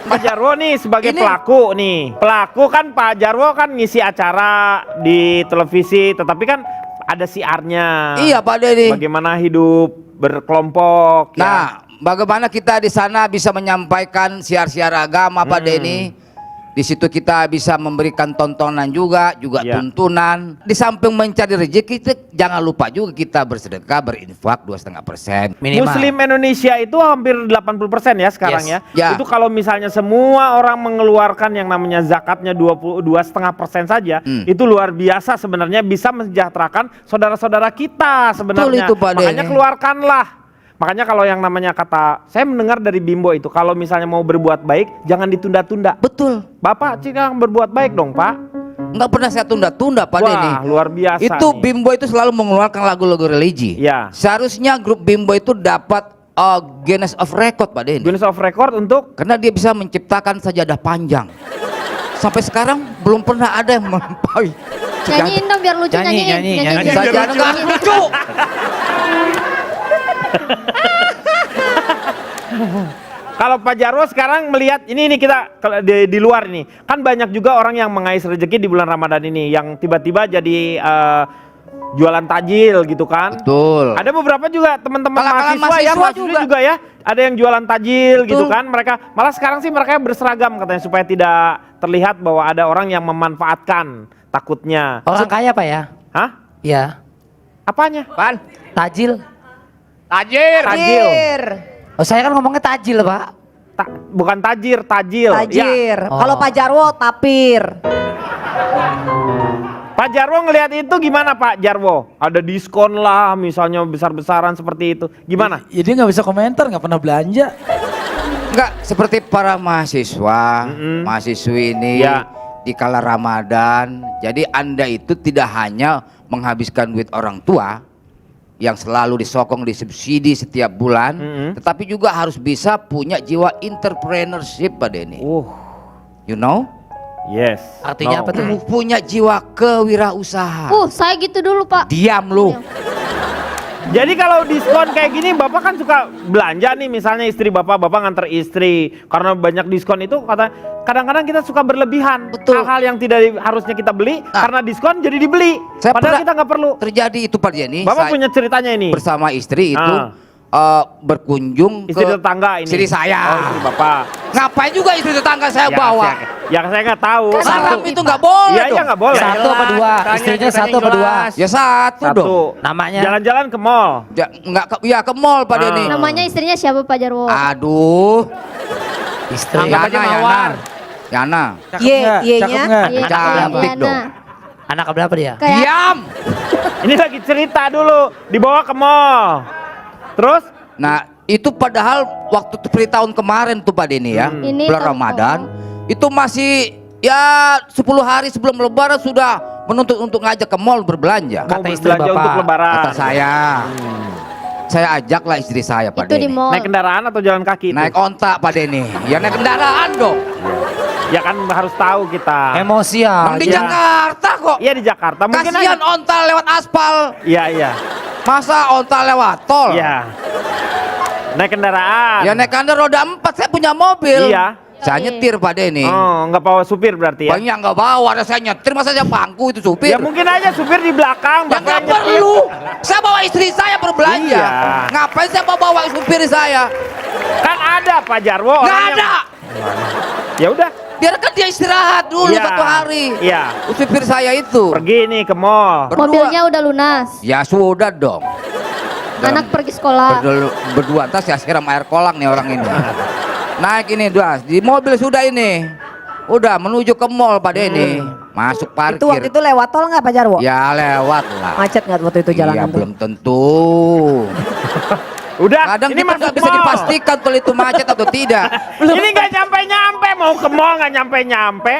Pak Jarwo nih sebagai pelaku nih. Pelaku kan Pak Jarwo kan ngisi acara di televisi, tetapi kan ada siarnya. Iya Pak Denny. Bagaimana hidup berkelompok. Nah, bagaimana kita di sana bisa menyampaikan siar-siar agama Pak Denny. Di situ kita bisa memberikan tontonan juga tuntunan. Di samping mencari rezeki, kita jangan lupa juga kita bersedekah, berinfak 2,5% minimal. Muslim Indonesia itu hampir 80% ya sekarang Yes. ya. Itu kalau misalnya semua orang mengeluarkan yang namanya zakatnya 22,5% saja, itu luar biasa sebenarnya, bisa mensejahterakan saudara-saudara kita sebenarnya. Betul itu, Pak Makanya Denny. keluarkanlah. Makanya kalau yang namanya kata, saya mendengar dari Bimbo itu, kalau misalnya mau berbuat baik, jangan ditunda-tunda. Betul. Bapak cikang berbuat baik dong Pak. Nggak pernah saya tunda-tunda Pak Denny. Wah luar biasa Itu nih. Bimbo itu selalu mengeluarkan lagu-lagu religi. Ya. Seharusnya grup Bimbo itu dapat Guinness of Record Pak Denny. Guinness of Record untuk Karena dia bisa menciptakan sajadah panjang. Sampai sekarang belum pernah ada yang melampaui. Nyanyiin dong biar lucu, nyanyiin. Sajadah nggak lucu. Kalau Pak Jarwo sekarang melihat ini kita di luar ini kan banyak juga orang yang mengais rezeki di bulan Ramadan ini yang tiba-tiba jadi jualan tajil gitu kan. Betul. Ada beberapa juga teman-teman Kalangan mahasiswa ya, mahasiswa juga ya, ada yang jualan tajil gitu Betul. kan. Mereka malah sekarang sih mereka berseragam katanya supaya tidak terlihat bahwa ada orang yang memanfaatkan takutnya. Orang kaya Pak ya? Hah? Iya. Apanya? Pan. Tajil. Tajir. Tajil. Oh saya kan ngomongnya tajil Pak. Bukan tajir, tajil. Tajir. Ya. Kalau Pak Jarwo tapir. Pak Jarwo ngelihat itu gimana Pak Jarwo? Ada diskon lah misalnya besar-besaran seperti itu. Gimana? Ya dia nggak bisa komentar, nggak pernah belanja. Enggak, seperti para mahasiswa, mahasiswi ini Ya. di kala Ramadan. Jadi Anda itu tidak hanya menghabiskan duit orang tua yang selalu disokong disubsidi setiap bulan, tetapi juga harus bisa punya jiwa entrepreneurship Pak Denny. You know? Yes. Artinya apa tuh? Punya jiwa kewirausahaan. Saya gitu dulu Pak. Diam lu. Jadi kalau diskon kayak gini Bapak kan suka belanja nih, misalnya istri Bapak nganter istri. Karena banyak diskon itu kadang-kadang kita suka berlebihan. Betul. Hal-hal yang tidak harusnya kita beli karena diskon jadi dibeli. Saya Padahal pernah kita nggak perlu. Terjadi itu Pak Denny. Bapak Saya punya ceritanya ini. bersama istri itu berkunjung Istri ke tetangga ini. istri saya. Oh, istri Bapak. Ngapain juga istri tetangga saya Ya, bawa? saya nggak tahu. Haram itu nggak boleh Iya, dong. iya nggak boleh. Satu apa dua? Istrinya satu apa dua? Ya satu dong. Satu. Namanya? Jalan-jalan ke mall. Nggak ke mall Pak Denny. Namanya istrinya siapa Pak Jarwo? Aduh. Istri. Anggap aja Mawar. Yana. Y-nya. Iya, cantik Diana. dong. Anak berapa dia? Kayak Diam. Ini lagi cerita dulu, dibawa ke mall. Terus? Nah, itu padahal waktu seperti tahun kemarin tuh Pak Denny ya. Ini Bulan tahun Ramadan. Itu masih ya 10 hari sebelum lebaran sudah menuntut untuk ngajak ke mall berbelanja. Mau Kata istri berbelanja Bapak. untuk lebaran. Kata saya. Saya ajaklah istri saya Pak itu di Denny. mall. Naik kendaraan atau jalan kaki? Naik ontak Pak Denny. Ya naik kendaraan dong. Ya kan harus tahu kita. Emosi ya. Di Iya. Jakarta kok. Iya di Jakarta. Mungkin Kasihan aja. ontal lewat aspal. Iya iya. Masa ontal lewat tol? Iya. Naik kendaraan. Ya naik kendaraan roda 4, saya punya mobil. Iya. Saya nyetir Pak Denny. Oh, nggak bawa supir berarti ya? Banyak nggak bawa, ada saya nyetir, masa saya bangku itu supir. Ya mungkin aja supir di belakang. Ya Bapak nggak yang nyetir. perlu. Saya bawa istri saya berbelanja. Iya. Ngapain saya bawa supir saya? Kan ada Pak Jarwo. Nggak orang ada. Ya udah. Biarkan dia istirahat dulu Iya. 1 hari. Iya. Supir saya itu. Pergi nih ke mall. Berdua. Mobilnya udah lunas. Ya sudah dong. Anak pergi sekolah. Berdua, entar saya siram air kolang nih orang ini. Naik ini dua, di mobil sudah ini. Udah menuju ke mall Pak Denny. Masuk parkir. Itu waktu itu lewat tol nggak Pak Jarwo? Ya lewat lah. Macet nggak waktu itu Iya jalanan tuh? belum tentu. Udah. Kadang ini kita masuk nggak bisa mall. dipastikan tol itu macet atau tidak. Ini nggak nyampe-nyampe, mau ke mall nggak nyampe-nyampe.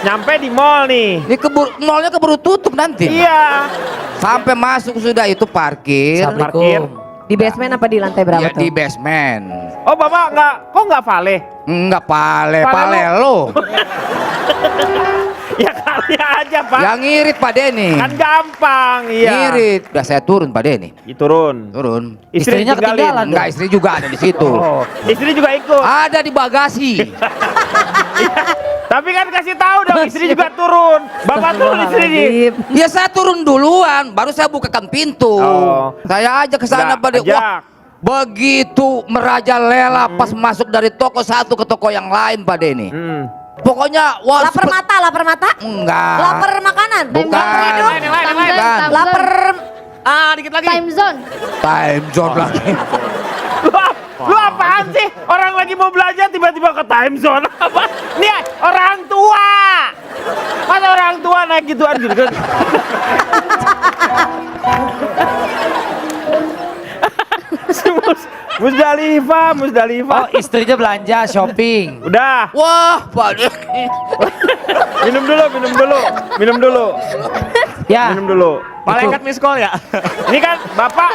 Nyampe di mall nih. Ini mallnya keburu tutup nanti. Iya. Sampai masuk sudah itu parkir. Assalamualaikum. Di basement apa di lantai berapa Ya tuh? di basement. Oh Bapak kok nggak vale? Enggak Vale pale lo. Ya kan Sekali aja Pak. Yang ngirit Pak Denny. Kan gampang, iya. Ngirit. Udah saya turun Pak Denny. Turun. Turun. Istri Istrinya tinggalin. ketinggalan. Enggak, istri juga ada di situ. Oh, istri juga ikut. Ada di bagasi. Tapi kan kasih tahu dong, istri juga turun. Bapak turun, istri di. Ya saya turun duluan, baru saya bukakan pintu. Oh. Saya ajak ke sana Nggak, Pak Denny. ajak. Wah, begitu merajalela pas masuk dari toko satu ke toko yang lain Pak Denny. Pokoknya wah Lapar mata, lapar mata. Enggak. Lapar makanan. Bukan. Lapar hidup. Time zone, Bukan. time Lapar. zone. Dikit lagi. Time zone. Time zone lagi. Lu apaan sih? Orang lagi mau belajar tiba-tiba ke time zone apa? Nih orang tua. Masa orang tua naik gituan gitu kan? Musdalifah. Oh, istrinya belanja shopping. Udah, Wah, Pak Denny. minum dulu. Ya. Minum dulu. Malaikat miss call ya. Ini kan Bapak,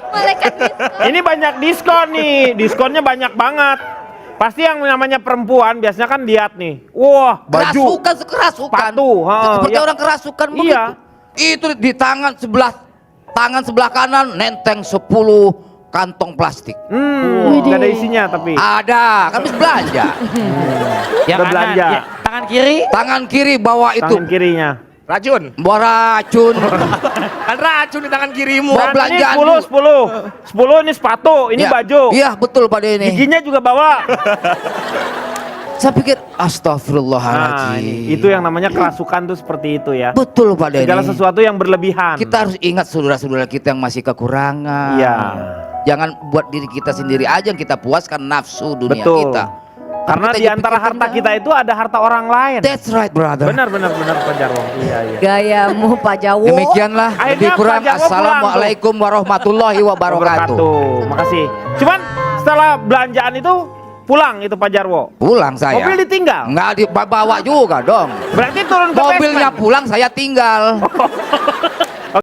Malaikat diskon. ini banyak diskon nih. Diskonnya banyak banget. Pasti yang namanya perempuan biasanya kan lihat nih. Wah, baju. Kerasukan. Sepatu, ha, Seperti iya. orang kerasukan Iya. begitu. Itu di tangan sebelah kanan nenteng 10 kantong plastik. Nggak ada isinya tapi. Ada, kan habis belanja. Yang Udah kanan, belanja. ya, tangan kiri. Tangan kiri bawa itu Tangan kirinya. Racun. bawa racun. Kan racun di tangan kirimu. Mau Dan ini belanjaan 10 ini sepatu, ini Ya. baju. Iya, betul Pak Denny. Giginya juga bawa. Saya pikir Nah, astagfirullahaladzim. ini, itu yang namanya kerasukan tuh seperti itu ya. Betul Pak Denny. Segala sesuatu yang berlebihan. Kita harus ingat saudara-saudara kita yang masih kekurangan. Iya. Jangan buat diri kita sendiri aja yang kita puaskan nafsu dunia Betul. kita. Karena Tapi di kita antara pikirkan harta dah. kita itu ada harta orang lain. That's right, brother. Benar Pak Jarwo. Iya. Gayamu Pak Jawo. Demikianlah Akhirnya lebih kurang. Pak Jarwo pulang tuh. Assalamualaikum warahmatullahi wabarakatuh. Makasih. Cuman setelah belanjaan itu pulang itu Pak Jarwo. Pulang saya. Mobil ditinggal. Nggak dibawa juga dong. Berarti turun ke Mobilnya basement. pulang, saya tinggal.